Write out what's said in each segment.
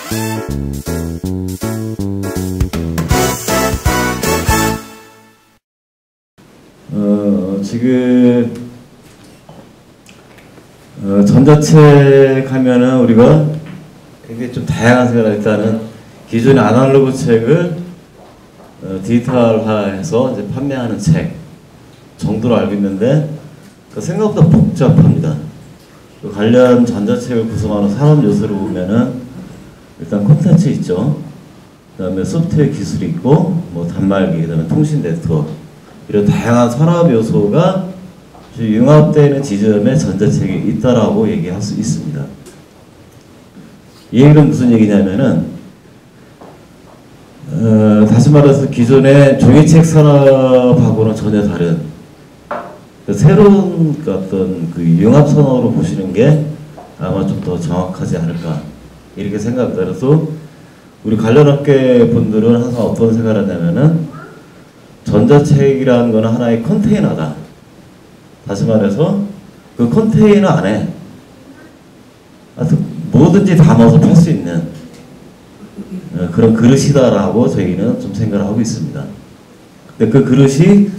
지금 전자책 하면은 우리가 굉장히 좀 다양한 생각을 일단은 기존의 아날로그 책을 디지털화해서 이제 판매하는 책 정도로 알고 있는데 생각보다 복잡합니다. 관련 전자책을 구성하는 산업 요소를 보면은 일단 콘텐츠 있죠. 그 다음에 소프트웨어 기술이 있고 뭐 단말기, 그 다음에 통신 네트워크 이런 다양한 산업 요소가 융합되는 지점에 전자책이 있다라고 얘기할 수 있습니다. 이 얘기는 무슨 얘기냐면은 다시 말해서 기존의 종이책 산업하고는 전혀 다른 새로운 어떤 그 융합 산업으로 보시는 게 아마 좀 더 정확하지 않을까 이렇게 생각합니다. 그래서 우리 관련 업계 분들은 항상 어떤 생각을 하냐면은 전자책이라는 거는 하나의 컨테이너다. 다시 말해서 그 컨테이너 안에 뭐든지 담아서 팔 수 있는 그런 그릇이다라고 저희는 좀 생각을 하고 있습니다. 근데 그 그릇이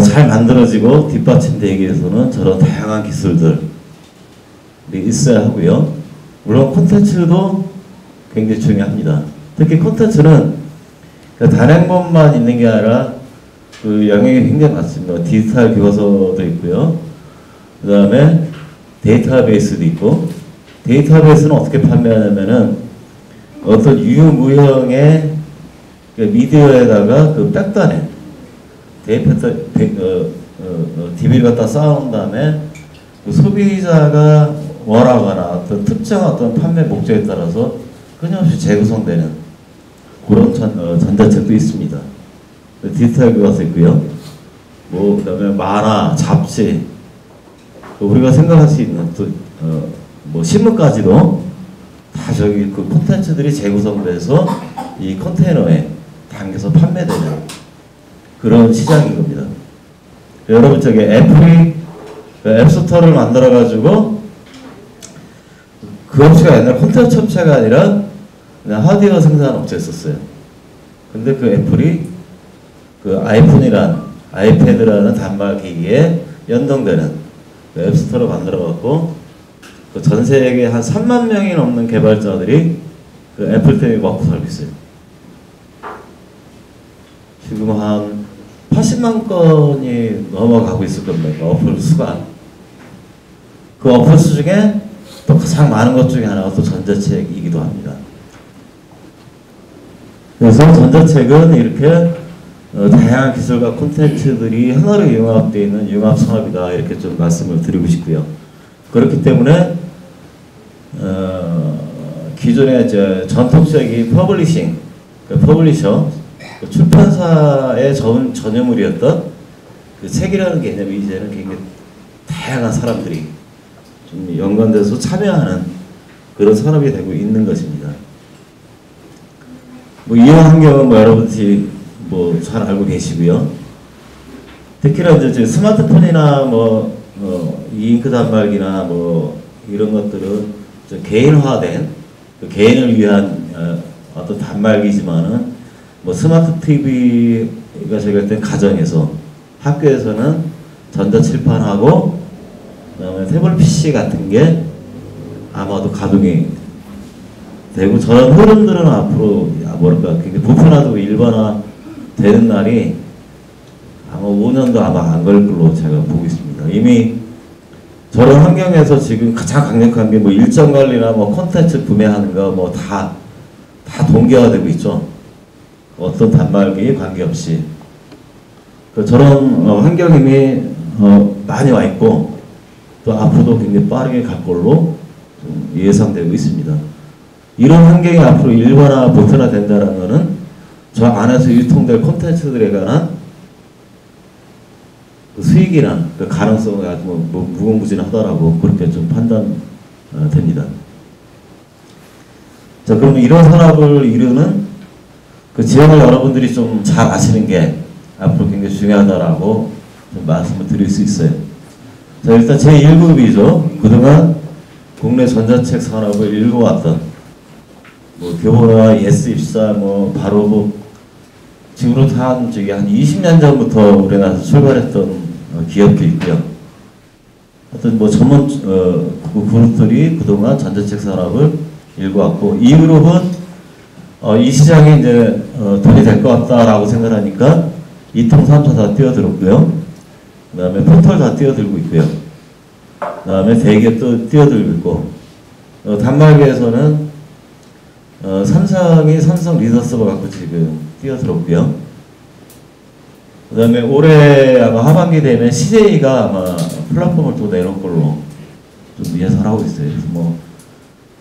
잘 만들어지고 뒷받침되기 위해서는 저런 다양한 기술들이 있어야 하고요. 물론 콘텐츠도 굉장히 중요합니다. 특히 콘텐츠는 단행본만 있는 게 아니라 그 영역이 굉장히 많습니다. 디지털 교과서도 있고요. 그 다음에 데이터베이스도 있고, 데이터베이스는 어떻게 판매하냐면은 어떤 유무형의 미디어에다가 그 백단에 DV를 갖다 쌓아놓은 다음에 그 소비자가 원하거나 어떤 특정 어떤 판매 목적에 따라서 끊임없이 재구성되는 그런 전자책도 있습니다. 디지털 교과서 있고요. 뭐 그다음에 만화, 잡지, 우리가 생각할 수 있는 또 뭐 신문까지도 다 저기 그 콘텐츠들이 재구성돼서 이 컨테이너에 담겨서 판매되는 그런 시장인 겁니다. 여러분 저기 애플이 앱스토어를 만들어 가지고 그 업체가 옛날 콘텐츠 업체가 아니라 그냥 하드웨어 생산 업체였었어요. 근데 그 애플이 그 아이폰이란 아이패드라는 단말 기기에 연동되는 그 앱스토어를 만들어 갖고 그 전 세계 한 3만 명이 넘는 개발자들이 그 애플 때문에 먹고 살고 있어요. 지금 한 80만 건이 넘어가고 있을 겁니다. 어플 수가. 그 어플 수 중에 또 가장 많은 것 중에 하나가 또 전자책이기도 합니다. 그래서 전자책은 이렇게 다양한 기술과 콘텐츠들이 하나로 융합되어 있는 융합 산업이다 이렇게 좀 말씀을 드리고 싶고요. 그렇기 때문에 기존의 전통적인 퍼블리싱, 퍼블리셔, 출판사의 전유물이었던 그 책이라는 개념이 이제는 굉장히 다양한 사람들이 좀 연관돼서 참여하는 그런 산업이 되고 있는 것입니다. 뭐 이런 환경은 뭐 여러분들이 뭐 잘 알고 계시고요. 특히나 이제 스마트폰이나 뭐 이잉크 단말기나 뭐 이런 것들은 좀 개인화된 그 개인을 위한 어떤 단말기지만은 뭐 스마트 TV가 저희가 할 때 가정에서 학교에서는 전자칠판하고 그다음에 태블릿 PC 같은 게 아마도 가동이 되고 저런 흐름들은 앞으로 뭐랄까 굉장히 보편화되고 일반화 되는 날이 아마 5년도 아마 안 걸 걸로 제가 보고 있습니다. 이미 저런 환경에서 지금 가장 강력한 게 뭐 일정 관리나 뭐 콘텐츠 구매하는 거 뭐 다 동기화되고 있죠. 어떤 단말기에 관계없이 저런 환경이 이미 많이 와 있고 또 앞으로도 굉장히 빠르게 갈 걸로 예상되고 있습니다. 이런 환경이 앞으로 일반화 보편화된다는 것은 저 안에서 유통될 콘텐츠들에 관한 그 수익이나 그 가능성이 아주 뭐 무궁무진하다라고 그렇게 좀 판단됩니다. 자, 그럼 이런 산업을 이루는 그 지형을 여러분들이 좀 잘 아시는 게 앞으로 굉장히 중요하다라고 좀 말씀을 드릴 수 있어요. 자, 일단 제1급이죠. 그동안 국내 전자책 산업을 읽어왔던 뭐 교보나 예스입사 뭐 바로북 지금으로 한 20년 전부터 우리나라에서 출발했던 기업도 있고요. 하여튼 뭐 전문 그 그룹들이 그동안 전자책 산업을 일궈왔고, 이 그룹은 이 시장에 이제 돈이 될 것 같다라고 생각하니까 이통 3사 다 뛰어들었고요. 그 다음에 포털 다 뛰어들고 있고요. 그 다음에 대기업 또 뛰어들고 있고, 단말기에서는 삼성이 삼성 리더서버 갖고 지금 뛰어들었고요. 그 다음에 올해 아마 하반기 되면 CJ가 아마 플랫폼을 또 내놓을 걸로 좀 예상을 하고 있어요.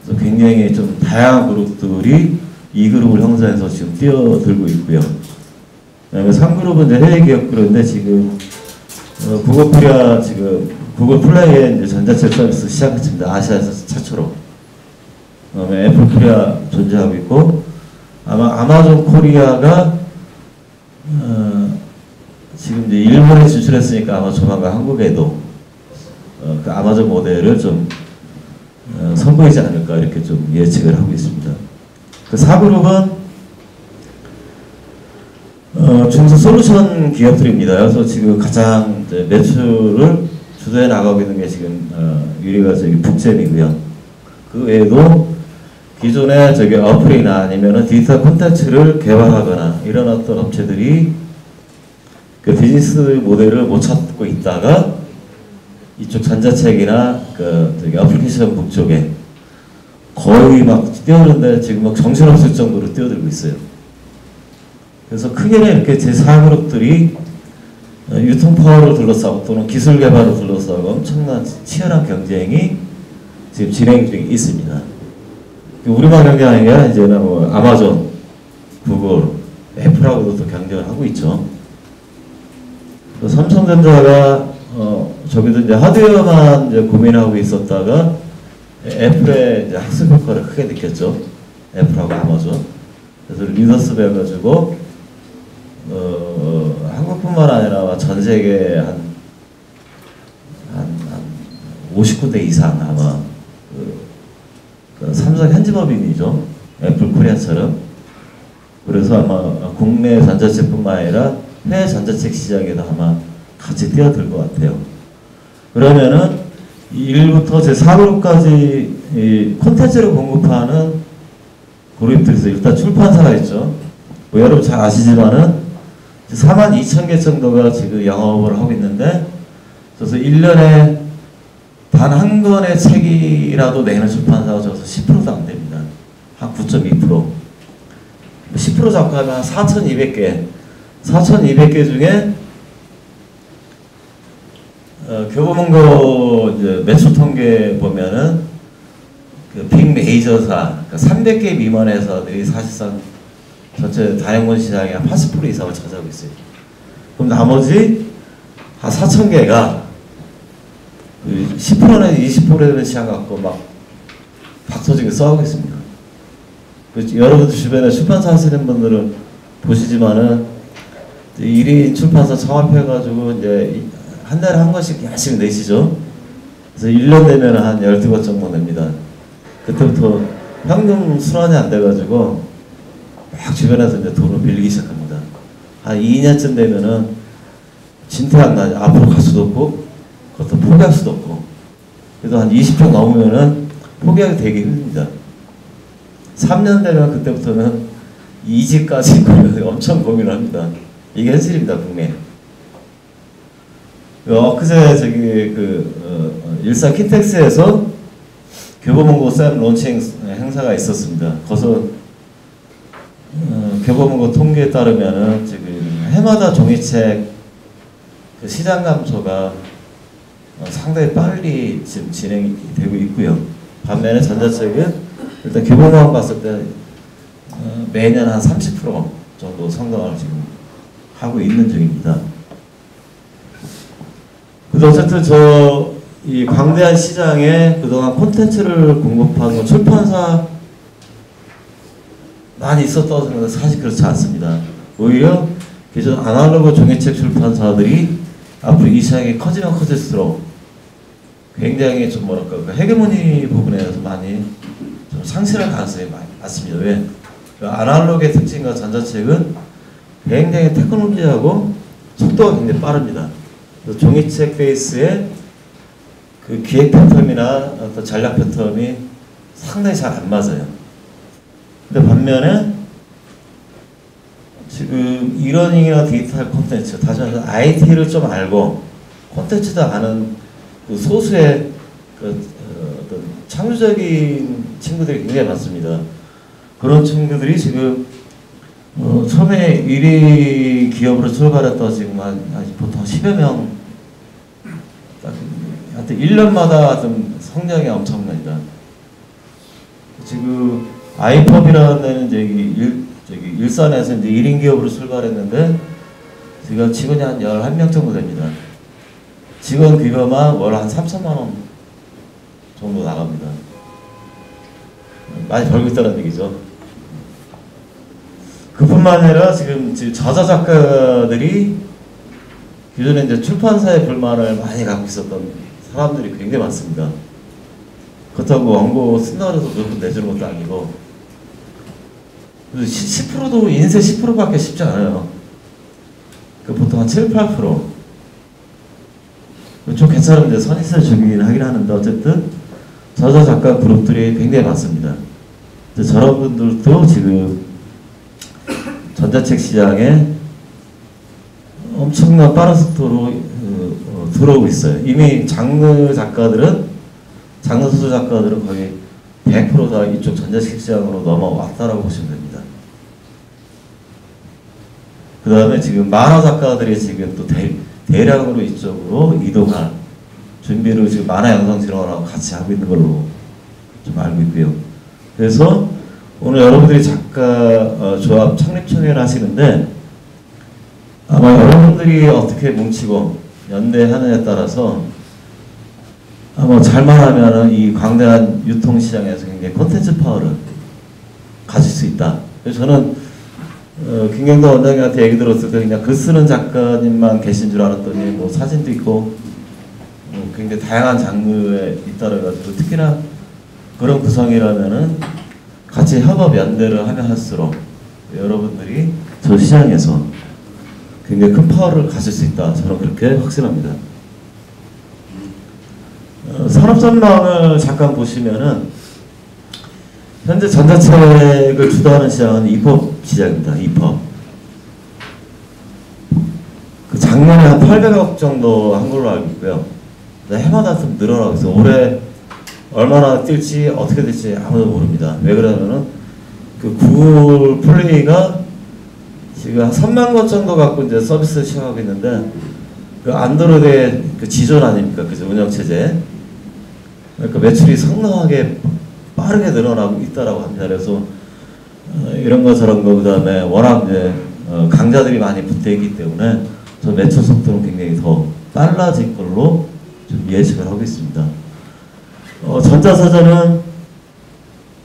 그래서 굉장히 좀 다양한 그룹들이 이 그룹을 형성해서 지금 뛰어들고 있고요. 그 다음에 3그룹은 이제 해외 기업 그룹인데 지금 구글 코리아 지금 구글 플레이에 이제 전자책 서비스 시작했습니다. 아시아에서 최초로. 그 다음에 애플 코리아 존재하고 있고, 아마 아마존 코리아가 지금 이제 일본에 진출했으니까 아마 조만간 한국에도 그 아마존 모델을 좀 선보이지 않을까 이렇게 좀 예측을 하고 있습니다. 그 4그룹은 중소 솔루션 기업들입니다. 그래서 지금 가장 이제 매출을 주도해 나가고 있는 게 지금 유리가 북잼이고요. 그 외에도 기존의 어플이나 아니면은 디지털 콘텐츠를 개발하거나 이런 어떤 업체들이 그 비즈니스 모델을 못 찾고 있다가 이쪽 전자책이나 어플리케이션 북 쪽에 거의 막 뛰어드는데 지금 막 정신없을 정도로 뛰어들고 있어요. 그래서 크게는 이렇게 제4그룹들이 유통 파워를 둘러싸고 또는 기술 개발을 둘러싸고 엄청난 치열한 경쟁이 지금 진행 중에 있습니다. 우리만 경쟁하는 게 아니라 이제는 뭐 아마존, 구글, 애플하고도 또 경쟁을 하고 있죠. 삼성전자가 저기도 이제 하드웨어만 이제 고민하고 있었다가 애플의 이제 학습 효과를 크게 느꼈죠. 애플하고 아마존. 그래서 리더스 배워가지고 한국뿐만 아니라 전 세계 한 50군데 이상 아마 그 삼성 현지법인이죠. 애플 코리아처럼. 그래서 아마 국내 전자책뿐만 아니라 해외 전자책 시장에도 아마 같이 뛰어들 것 같아요. 그러면은 1부터 제4그룹까지 콘텐츠를 공급하는 그룹들에서 일단 출판사가 있죠. 뭐 여러분 잘 아시지만은 42,000개 정도가 지금 영업을 하고 있는데, 그래서 1년에 단 한 권의 책이라도 내는 출판사가 저서 10%도 안 됩니다. 한 9.2%. 10% 잡고 하면 한 4,200개. 4,200개 중에 교보문고 이제 매출 통계 보면은 그 빅 메이저사, 그러니까 300개 미만의 회사들이 사실상 전체 다양본 시장의 한 80% 이상을 차지하고 있어요. 그럼 나머지 한 4,000개가 10%는 20%는 시장 갖고 막 박터지게 싸우고 있습니다. 여러분들 주변에 출판사 하시는 분들은 보시지만은 1인 출판사 창업해가지고 이제 한 달에 한 권씩 열심히 내시죠. 그래서 1년 되면 한 12권 정도 냅니다. 그때부터 현금 순환이 안 돼가지고 막 주변에서 이제 돈을 빌리기 시작합니다. 한 2년쯤 되면은 진퇴양 나죠. 앞으로 갈 수도 없고 그것도 포기할 수도 없고. 그래도 한 20평 넘으면은 포기하기 되게 힘듭니다. 3년 되면 그때부터는 이직까지 엄청 고민을 합니다. 이게 현실입니다, 국내. 그제 일산 킨텍스에서 교보문고 쌤 론칭 행사가 있었습니다. 거기서 교보문고 통계에 따르면은 지금 해마다 종이책 그 시장 감소가 상당히 빨리 지금 진행이 되고 있고요. 반면에 전자책은 일단 교보만 봤을 때 매년 한 30% 정도 성장을 지금 하고 있는 중입니다. 그래서 어쨌든 이 광대한 시장에 그동안 콘텐츠를 공급하는 출판사 많이 있었다고 생각하는데 사실 그렇지 않습니다. 오히려 기존 아날로그 종이책 출판사들이 앞으로 이 시장이 커지면 커질수록 굉장히 좀 뭐랄까 헤게모니 부분에서 많이 좀 상실할 가능성이 많습니다. 왜? 그 아날로그의 특징과 전자책은 굉장히 테크놀로지하고 속도가 굉장히 빠릅니다. 종이책 베이스에 그 기획 패턴이나 어떤 전략 패턴이 상당히 잘 안 맞아요. 근데 반면에 지금 이러닝이나 디지털 콘텐츠, 다시 말해서 IT를 좀 알고 콘텐츠도 아는 그 소수의 그 어떤 창조적인 친구들이 굉장히 많습니다. 그런 친구들이 지금 처음에 1위 기업으로 출발했다 지금 보통 10여 명, 하여튼 1년마다 좀 성장이 엄청납니다. 지금 아이펍이라는 데는 저기 일산에서 이제 1인 기업으로 출발했는데 지금 직원이 한 11명 정도 됩니다. 직원 비거만 월 한 3천만 원 정도 나갑니다. 많이 벌고 있다는 얘기죠. 그뿐만 아니라 지금 저자 작가들이 기존에 이제 출판사의 불만을 많이 갖고 있었던 사람들이 굉장히 많습니다. 그렇다고 원고 쓴다고 해서 무조건 내주는 것도 아니고 10%도 인쇄 10%밖에 쉽지 않아요. 그 보통 한 7, 8%. 좀 괜찮은데 선의세를 주긴 하긴 하는데 어쨌든 저자 작가 그룹들이 굉장히 많습니다. 저런 분들도 지금 전자책 시장에 엄청난 빠른 속도로 들어오고 있어요. 이미 장르 소설 작가들은 거의 100% 다 이쪽 전자책 시장으로 넘어왔다라고 보시면 됩니다. 그 다음에 지금 만화 작가들이 지금 또 대량으로 이쪽으로 이동할 준비를 지금 만화 영상실험하고 같이 하고 있는 걸로 좀 알고 있고요. 그래서 오늘 여러분들이 작가 조합 창립총회를 하시는데 아마 여러분들이 어떻게 뭉치고 연대하느냐에 따라서 아마 잘만 하면은 이 광대한 유통시장에서 굉장히 콘텐츠 파워를 가질 수 있다. 그래서 저는 김경도 원장님한테 얘기 들었을 때 그냥 글 쓰는 작가님만 계신 줄 알았더니 뭐 사진도 있고 굉장히 다양한 장르에 있다고 해가지고 특히나 그런 구성이라면은 같이 협업 연대를 하면 할수록 여러분들이 저 시장에서 굉장히 큰 파워를 가질 수 있다. 저는 그렇게 확신합니다. 산업 전망을 잠깐 보시면은 현재 전자책을 주도하는 시장은 이펍 시장입니다. 이펍. 그 작년에 한 800억 정도 한 걸로 알고 있고요. 해마다 좀 늘어나고 있어요. 올해 얼마나 뛸지 어떻게 될지 아무도 모릅니다. 왜 그러냐면은 그 구글 플레이가 지금 한 3만 건 정도 갖고 이제 서비스를 시작하고 있는데 그 안드로이드의 그 지존 아닙니까? 그죠? 운영체제. 그러니까 매출이 상당하게 빠르게 늘어나고 있다라고 합니다. 그래서 이런 거 저런 거 그다음에 워낙 이제 강자들이 많이 붙어 있기 때문에 저 매출 속도는 굉장히 더 빨라질 걸로 좀 예측을 하고 있습니다. 전자사전은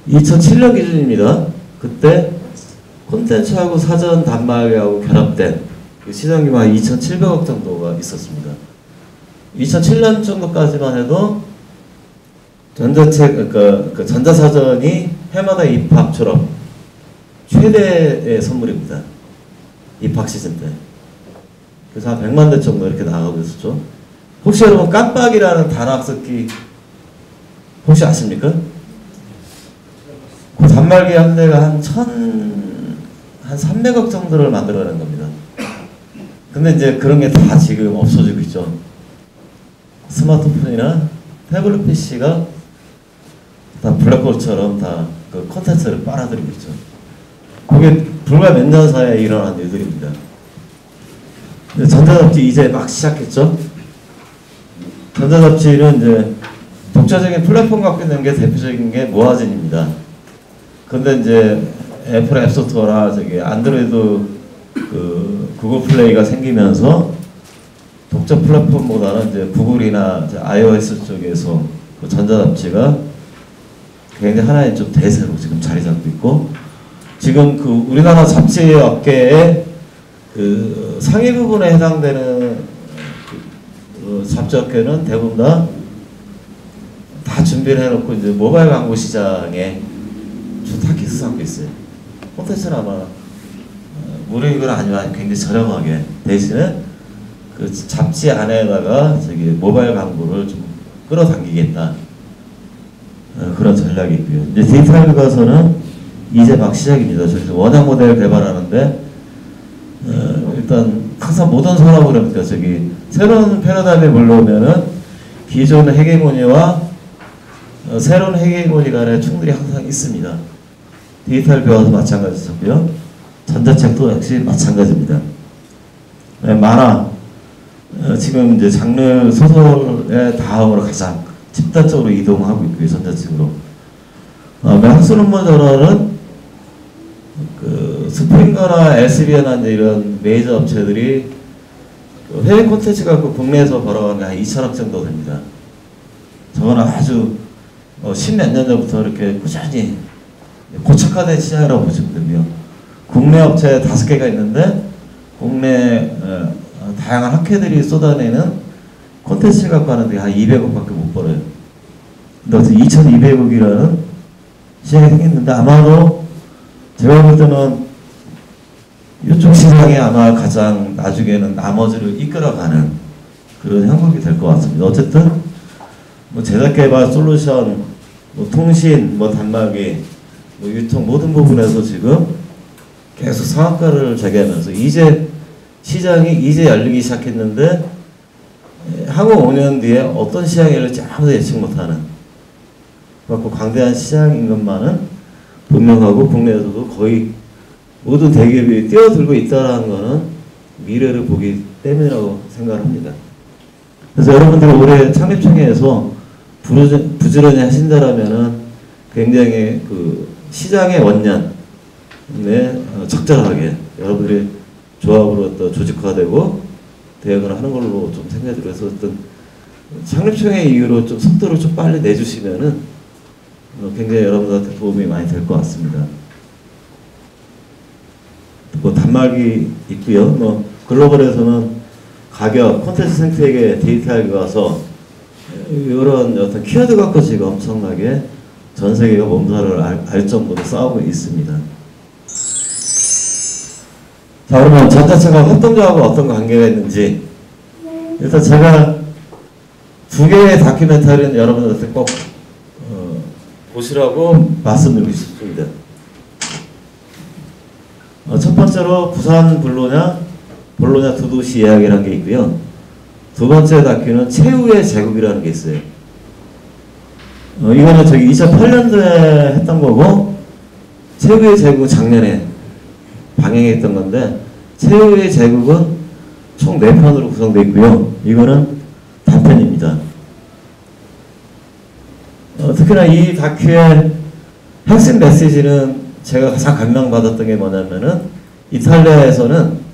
2007년 기준입니다. 그때 콘텐츠하고 사전 단말기하고 결합된 그 시장 규모가 2,700억 정도가 있었습니다. 2007년 정도까지만 해도 전자책, 그 전자사전이 해마다 입학처럼 최대의 선물입니다. 입학 시즌 때. 그래서 한 100만 대 정도 이렇게 나가고 있었죠. 혹시 여러분 깜빡이라는 단어 학습기 혹시 아십니까? 그 단말기 한 대가 한 300억 정도를 만들어내는 겁니다. 근데 이제 그런 게 다 지금 없어지고 있죠. 스마트폰이나 태블릿 PC가 다 블랙홀처럼 다 그 콘텐츠를 빨아들이고 있죠. 그게 불과 몇 년 사이에 일어난 일들입니다. 전자잡지 이제 막 시작했죠. 전자잡지는 이제 독자적인 플랫폼 갖고 있는 게 대표적인 게 모아진입니다. 근데 이제 애플 앱스토어나 저기 안드로이드 그 구글 플레이가 생기면서 독자 플랫폼보다는 이제 구글이나 이제 iOS 쪽에서 그 전자잡지가 굉장히 하나의 좀 대세로 지금 자리 잡고 있고 지금 그 우리나라 잡지 업계의 그 상위 부분에 해당되는 그 잡지 업계는 대부분 다 준비를 해놓고 이제 모바일 광고 시장에 있어요. 콘텐츠는 아마 무료이거나 아니면 굉장히 저렴하게 대신에 그 잡지 안에다가 저기 모바일 광고를 좀 끌어당기겠다. 그런 전략이 있고요. 이제 디지털 교과서는 이제 막 시작입니다. 저희서 원형 모델 개발하는데 일단 항상 모든 산업을 그러니까 저기 새로운 패러다임에 물러오면은 기존의 헤게모니와 새로운 헤게모니 간의 충돌이 항상 있습니다. 디지털 교과서 마찬가지고요. 전자책도 역시 마찬가지입니다. 만화 지금 이제 장르 소설의 다음으로 가장 집단적으로 이동하고 있고요. 전자책으로. 학술논문 저널은 그 스프링거나 엘세비어나 이런 메이저 업체들이 해외 콘텐츠 갖고 국내에서 벌어가는 게 한 2천억 정도 됩니다. 저거는 아주 10몇 년 전부터 이렇게 꾸준히 고착화된 시장이라고 보시면 되고요. 국내 업체 5개가 있는데 국내 다양한 학회들이 쏟아내는 콘텐츠 갖고 하는데 한 200억밖에 못 벌어요. 근데 2,200억이라는 시장이 생겼는데 아마도 제가 볼 때는 이쪽 시장이 아마 가장 나중에는 나머지를 이끌어가는 그런 형국이 될 것 같습니다. 어쨌든 뭐 제작개발, 솔루션, 뭐 통신, 뭐 단말기, 뭐 유통 모든 부분에서 지금 계속 상한가를 재개하면서 이제 시장이 이제 열리기 시작했는데 향후 5년 뒤에 어떤 시장이 열릴지 아무도 예측 못하는 그렇고 광대한 시장인 것만은 분명하고 국내에서도 거의 모든 대기업이 뛰어들고 있다는 것은 미래를 보기 때문이라고 생각합니다. 그래서 여러분들 올해 창립총회에서 부지런히 하신다라면은 굉장히 그 시장의 원년에 적절하게 여러분들이 조합으로 또 조직화되고 대응을 하는 걸로 좀 생각이 들어서 어떤 창립총회 이후로 좀 속도를 좀 빨리 내주시면은 굉장히 여러분들한테 도움이 많이 될 것 같습니다. 뭐 단말기 있고요. 뭐 글로벌에서는 가격, 콘텐츠 생태계 데이터에 가서 이런 어떤 키워드 갖고 지금 엄청나게 전 세계가 몸살을 알 정도로 싸우고 있습니다. 자, 그러면 전자책과 협동조합과 어떤 관계가 있는지 일단 제가 2개의 다큐멘터리는 여러분들한테 꼭 보시라고 말씀드리고 싶습니다. 첫 번째로 부산 볼로냐 두 도시 이야기라는 게 있고요. 두 번째 다큐는 최후의 제국이라는 게 있어요. 이거는 저기 2008년도에 했던 거고 최후의 제국은 작년에 방영했던 건데 최후의 제국은 총 4편으로 구성되어 있고요. 이거는 단편입니다. 특히나 이 다큐의 핵심 메시지는 제가 가장 감명받았던 게 뭐냐면은 이탈리아에서는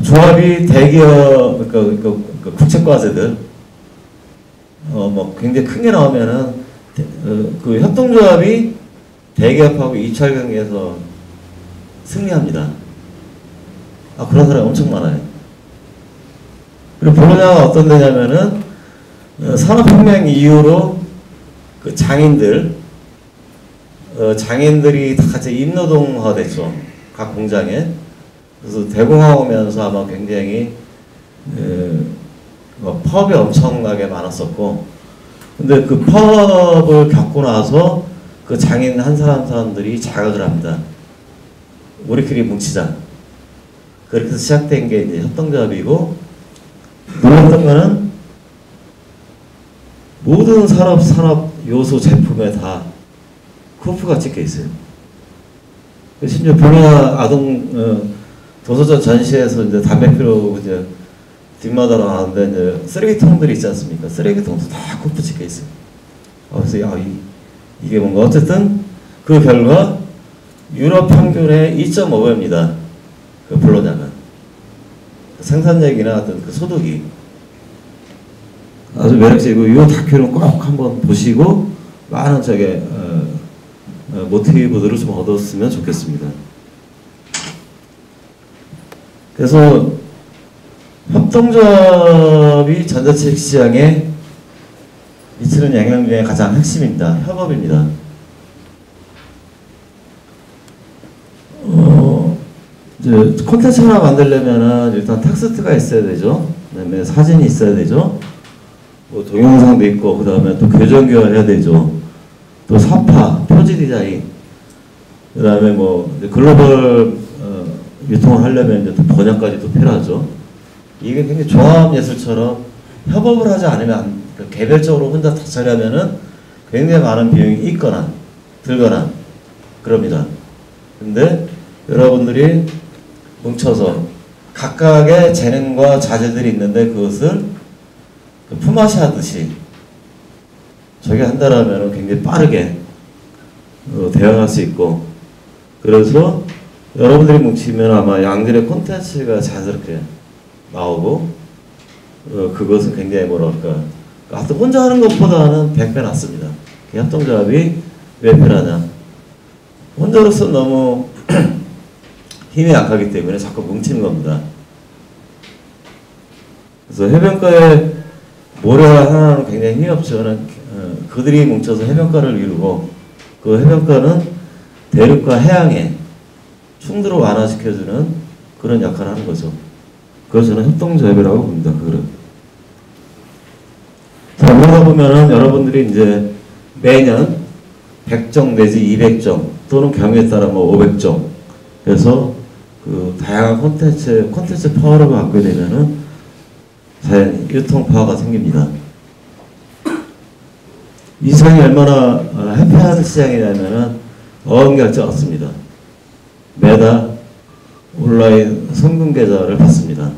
조합이 대기업 그러니까 국책과제들 뭐 굉장히 큰 게 나오면은 그 협동조합이 대기업하고 입찰 경기에서 승리합니다. 그런 사람이 엄청 많아요. 그리고 볼로냐가 어떤 데냐면은 산업혁명 이후로 그 장인들이 다 같이 임노동화 됐죠. 각 공장에. 그래서 대공황 오면서 아마 굉장히 펍이 엄청나게 많았었고, 근데 그 펍을 겪고 나서 그 장인 한 사람들이 자각을 합니다. 우리끼리 뭉치자. 그렇게 해서 시작된 게 이제 협동조합이고, 놀랐던 거는 모든 산업 요소 제품에 다 쿠프가 찍혀 있어요. 심지어 볼로냐 도서전 전시에서 이제 담배 피우고 이제 뒷마당으로 나왔는데 이제 쓰레기통들이 있지 않습니까? 쓰레기통도 다 쿠프 찍혀 있어요. 그래서 이게 뭔가 어쨌든 그 결과 유럽 평균의 2.5배입니다. 그 볼로냐는 생산력이나 어떤 그 소득이 아주 매력적이고 이 다큐는 꼭 한번 보시고 많은 모티브들을 좀 얻었으면 좋겠습니다. 그래서 협동조합이 전자책 시장에 미치는 영향 중에 가장 핵심입니다. 협업입니다. 이제 콘텐츠 하나 만들려면은 일단 텍스트가 있어야 되죠. 그다음에 사진이 있어야 되죠. 뭐 동영상도 있고, 그다음에 또 교정 교환해야 되죠. 또 사파, 표지 디자인, 그다음에 뭐 이제 글로벌 유통을 하려면 이제 또 번역까지도 필요하죠. 이게 굉장히 종합 예술처럼 협업을 하지 않으면 개별적으로 혼자 다 처리하면은 굉장히 많은 비용이 있거나 들거나 그럽니다. 근데 여러분들이 뭉쳐서 각각의 재능과 자질들이 있는데 그것을 품앗이 하듯이 저게 한다라면 굉장히 빠르게 대응할 수 있고, 그래서 여러분들이 뭉치면 아마 양질의 콘텐츠가 자연스럽게 나오고, 그것은 굉장히 뭐랄까, 하여튼 혼자 하는 것보다는 100배 낫습니다. 협동조합이 왜 편하냐, 혼자로서 너무 힘이 약하기 때문에 자꾸 뭉치는 겁니다. 그래서 해변가에 모래가 하나는 굉장히 힘이 없죠. 그들이 뭉쳐서 해변가를 이루고, 그 해변가는 대륙과 해양에 충돌을 완화시켜주는 그런 역할을 하는 거죠. 그래서 저는 협동조합이라고 봅니다. 그거를. 자, 그러다 보면은 여러분들이 이제 매년 100종 내지 200종 또는 경우에 따라 뭐 500종, 그래서 그 다양한 콘텐츠 파워를 갖게 되면은 자연 유통 파워가 생깁니다. 이 시장이 얼마나 해피한 시장이냐면은 어음결제 없습니다. 매달 온라인 성금 계좌를 받습니다.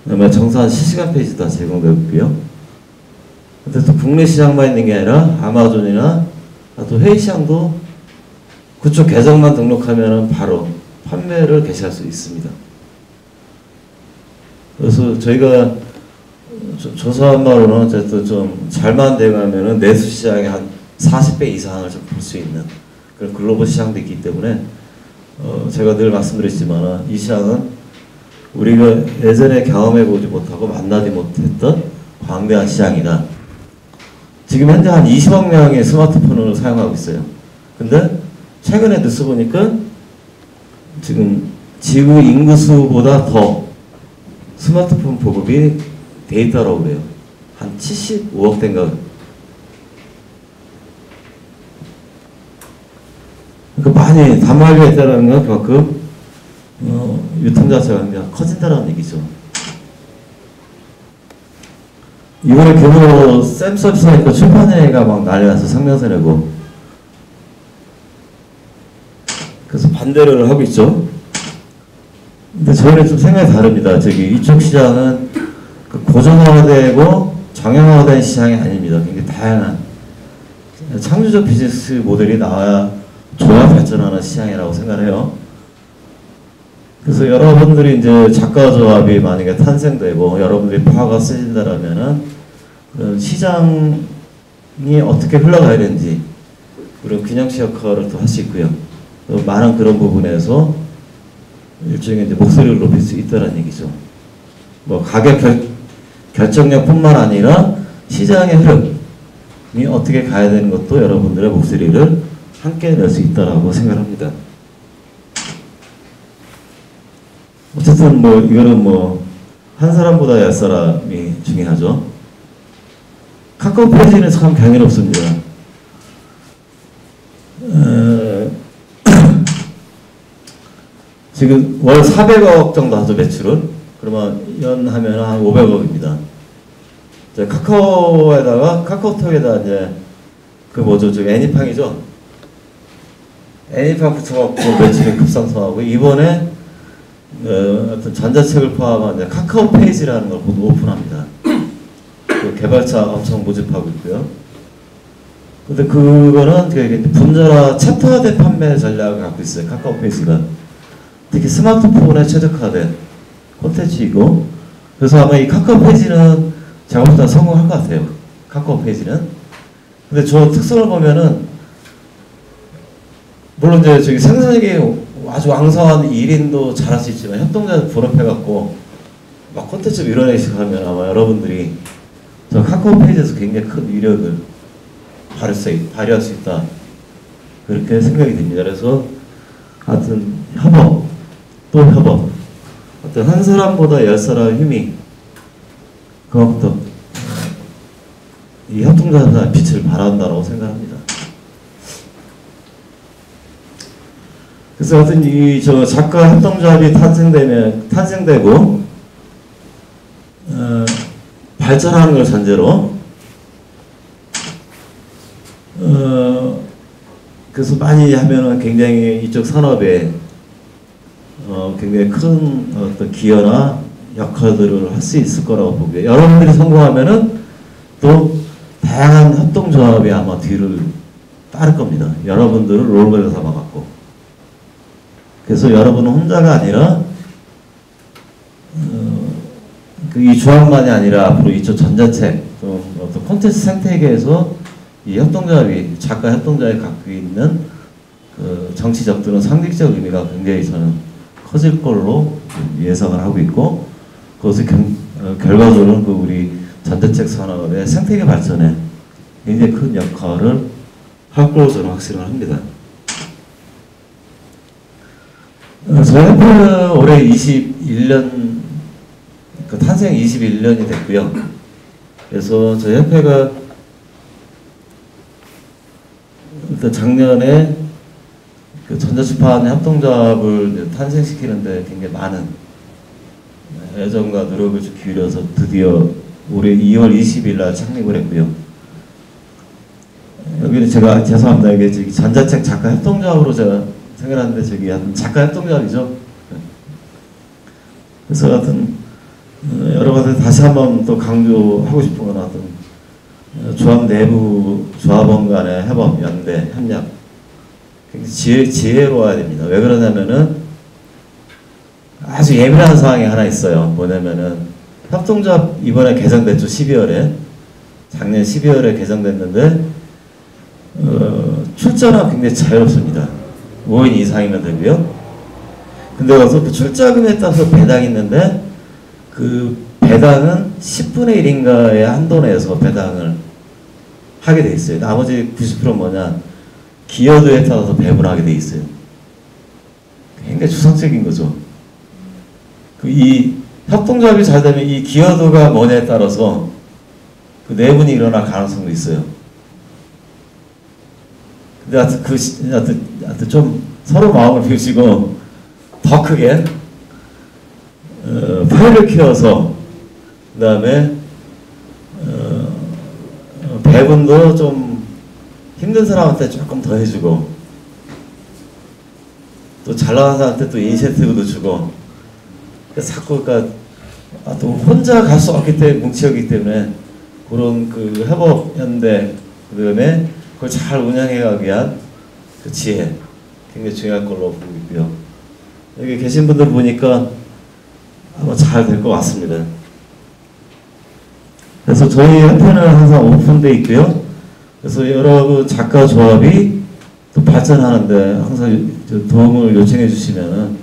그다음에 정산 실시간 페이지도 제공되고 있고요. 근데 또 국내 시장만 있는 게 아니라 아마존이나 또 해외 시장도 그쪽 계정만 등록하면 바로 판매를 개시할 수 있습니다. 그래서 저희가 조사한 바로는 어쨌든 좀 잘만 대응하면은 내수 시장의 한 40배 이상을 좀 볼 수 있는 그런 글로벌 시장도 있기 때문에 제가 늘 말씀드렸지만 이 시장은 우리가 예전에 경험해보지 못하고 만나지 못했던 광대한 시장이다. 지금 현재 한 20억 명의 스마트폰을 사용하고 있어요. 근데 최근에 뉴스 보니까 지금 지구 인구수보다 더 스마트폰 보급이 돼 있다고 그래요. 한 75억 대인가. 그러니까 많이 단말기가 있다는 건 그만큼 유통 자체가 그냥 커진다는 얘기죠. 이번에 교보 쌤 서비스니까 출판회가 막 난리나서 상명세 내고, 그래서 반대를 하고 있죠. 근데 저희는 좀 생각이 다릅니다. 이쪽 시장은 고정화되고 정형화된 시장이 아닙니다. 굉장히 다양한 창조적 비즈니스 모델이 나와야 조화 발전하는 시장이라고 생각해요. 그래서 여러분들이 이제 작가 조합이 만약에 탄생되고 여러분들이 파워가 쓰신다라면은 시장이 어떻게 흘러가야 되는지 그런 균형치 역할을 또 할 수 있고요. 또 많은 그런 부분에서 일종의 이제 목소리를 높일 수 있다는 얘기죠. 뭐 가격 결정력뿐만 아니라 시장의 흐름이 어떻게 가야 되는 것도 여러분들의 목소리를 함께 낼 수 있다라고 생각합니다. 어쨌든 뭐 이거는 뭐 한 사람보다 10사람이 중요하죠. 카카오 페이지는 참 경이롭습니다. 지금 월 400억 정도 하죠, 매출은. 그러면 연하면 한 500억입니다. 카카오톡에다 이제 그 뭐죠, 저 애니팡이죠. 애니팡 붙여갖고 매출이 급상승하고, 이번에 어떤 전자책을 포함한 이제 카카오 페이지라는 걸 곧 오픈합니다. 그 개발자 엄청 모집하고 있고요. 근데 그거는 분자라 챕터화된 판매 전략을 갖고 있어요. 카카오 페이지가. 특히 스마트폰에 최적화된 콘텐츠이고, 그래서 아마 이 카카오 페이지는 제가 볼 때 성공할 것 같아요. 카카오 페이지는. 근데 저 특성을 보면은, 물론 이제 생산력이 아주 왕성한 1인도 잘할 수 있지만 협동자 본업해갖고 막 콘텐츠 밀어내시고 하면 아마 여러분들이 저 카카오 페이지에서 굉장히 큰 위력을 발휘할 수 있다. 그렇게 생각이 됩니다. 그래서 하여튼 협업, 또 협업. 어떤 한 사람보다 10사람의 힘이 그만큼 이 협동조합의 빛을 발한다고 생각합니다. 그래서 하여튼 저 작가 협동조합이 탄생되고 발전하는 걸 전제로 그래서 많이 하면은 굉장히 이쪽 산업에 굉장히 큰 어떤 기여나 역할들을 할 수 있을 거라고 보고요. 여러분들이 성공하면은 또 다양한 협동조합이 아마 뒤를 따를 겁니다. 여러분들을 롤모델로 삼아갖고. 그래서 여러분은 혼자가 아니라 이 조합만이 아니라 앞으로 이쪽 전자책, 어떤 콘텐츠 생태계에서 이 협동조합이, 작가 협동조합이 갖고 있는 그 정치적 또는 상징적 의미가 굉장히 저는 커질 걸로 예상을 하고 있고, 그것을 결과적으로는 그 우리 전자책 산업의 생태계 발전에 굉장히 큰 역할을 할 걸로 저는 확신을 합니다. 저희 협회는 올해 21년, 그 탄생 21년이 됐고요. 그래서 저희 협회가 일단 작년에 그 전자출판 협동조합을 탄생시키는데 굉장히 많은 애정과 노력을 기울여서 드디어 올해 2월 20일 날 창립을 했고요. 여기는 제가 죄송합니다. 이게 저기 전자책 작가 협동조합으로 제가 생각하는데 저기 작가 협동조합이죠. 그래서 하여튼 여러분들 다시 한번 또 강조하고 싶은 건 어떤 조합 내부 조합원 간의 협업, 연대, 협력 굉장히 지혜로워야 됩니다. 왜 그러냐면은 아주 예민한 상황이 하나 있어요. 뭐냐면은 협동조합 이번에 개정됐죠. 12월에 작년 12월에 개정됐는데 출자가 굉장히 자유롭습니다. 5인 이상이면 되고요. 근데 가서 그 출자금에 따라서 배당이 있는데 그 배당은 10분의 1인가의 한도 내에서 배당을 하게 돼 있어요. 나머지 90%는 뭐냐, 기여도에 따라서 배분하게 돼 있어요. 굉장히 추상적인 거죠. 이 협동조합이 잘 되면 이 기여도가 뭐냐에 따라서 그 내분이 일어날 가능성도 있어요. 근데 하여튼 좀 서로 마음을 비우시고 더 크게 파일을 키워서 그 다음에 배분도 좀 힘든 사람한테 조금 더 해주고 또 잘 나가는 사람한테 또 인센티브도 주고 자꾸 그러니까 또 혼자 갈 수 없기 때문에 뭉치기 때문에 그런 그 협업 연대 그다음에 그걸 잘 운영해가기 위한 그 지혜 굉장히 중요할 걸로 보고 있고요. 여기 계신 분들 보니까 아마 잘 될 것 같습니다. 그래서 저희 협회는 항상 오픈되어 있고요. 그래서 여러 그 작가 조합이 또 발전하는데 항상 도움을 요청해 주시면은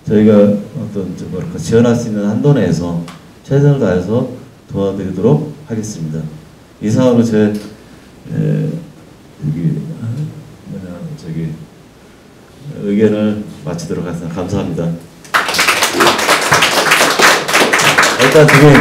저희가 어떤 뭐랄까 지원할 수 있는 한도 내에서 최선을 다해서 도와드리도록 하겠습니다. 이상으로 제 의견을 마치도록 하겠습니다. 감사합니다. 일단 지금